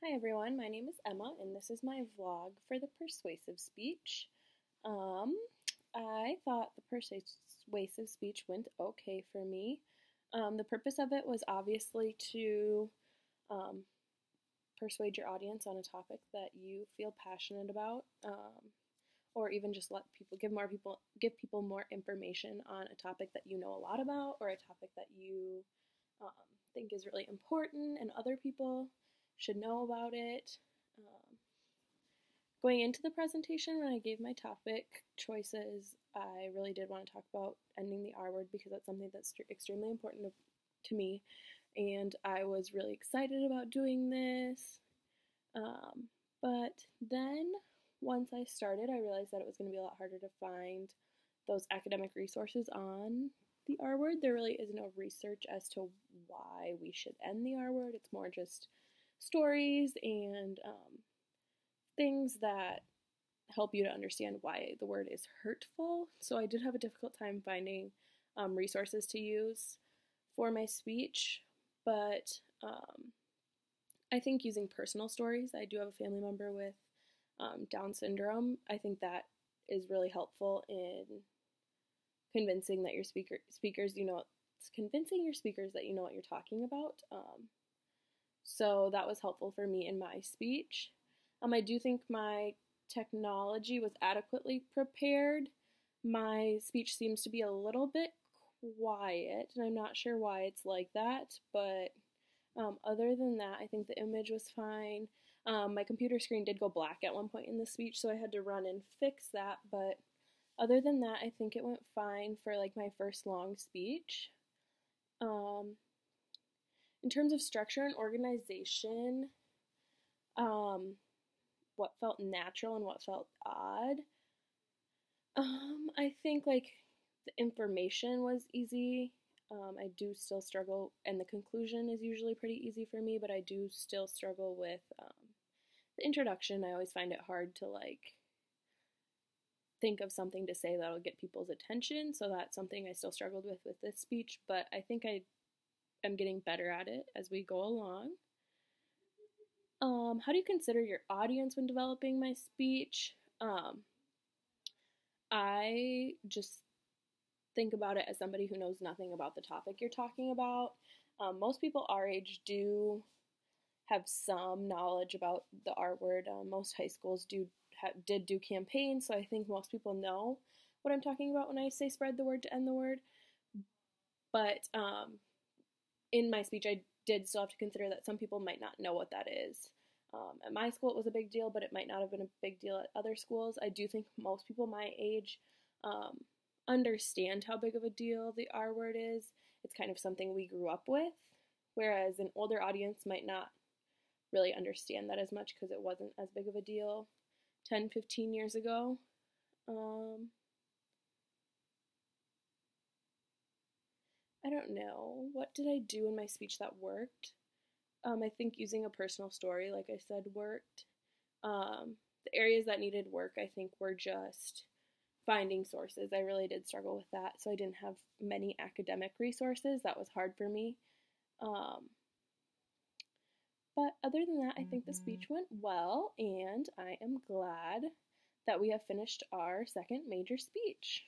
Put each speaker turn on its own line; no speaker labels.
Hi everyone, my name is Emma and this is my vlog for the persuasive speech. Um, I thought the persuasive speech went okay for me. The purpose of it was obviously to um, persuade your audience on a topic that you feel passionate about, or even just let give people more information on a topic that you know a lot about, or a topic that you um, think is really important and other people should know about it. Um, Going into the presentation, when I gave my topic choices, I really did want to talk about ending the R word because that's something that's extremely important to me, and I was really excited about doing this. But then once I started, I realized that it was going to be a lot harder to find those academic resources on the R word. There really is no research as to why we should end the R word. It's more just stories and things that help you to understand why the word is hurtful. So I did have a difficult time finding resources to use for my speech, but I think using personal stories, I do have a family member with Down syndrome. I think that is really helpful in convincing that your speakers, convincing your speakers that you know what you're talking about. So that was helpful for me in my speech. I do think my technology was adequately prepared. My speech seems to be a little bit quiet, and I'm not sure why it's like that, but other than that, I think the image was fine. My computer screen did go black at one point in the speech, so I had to run and fix that, but other than that, I think it went fine for like my first long speech. In terms of structure and organization, what felt natural and what felt odd, I think like the information was easy. I do still struggle, and the conclusion is usually pretty easy for me, but I do still struggle with the introduction. I always find it hard to like think of something to say that'll get people's attention, so that's something I still struggled with this speech, but I think I am getting better at it as we go along. How do you consider your audience when developing my speech? I just think about it as somebody who knows nothing about the topic you're talking about. Most people our age do have some knowledge about the R word. Most high schools did do campaigns, so I think most people know what I'm talking about when I say spread the word to end the word. But in my speech, I did still have to consider that some people might not know what that is. At my school, it was a big deal, but it might not have been a big deal at other schools. I do think most people my age understand how big of a deal the R word is. It's kind of something we grew up with, whereas an older audience might not really understand that as much because it wasn't as big of a deal 10, 15 years ago. I don't know. What did I do in my speech that worked? I think using a personal story, like I said, worked. The areas that needed work, I think, were just finding sources. I really did struggle with that, so I didn't have many academic resources. That was hard for me. But other than that, I think the speech went well, and I am glad that we have finished our second major speech.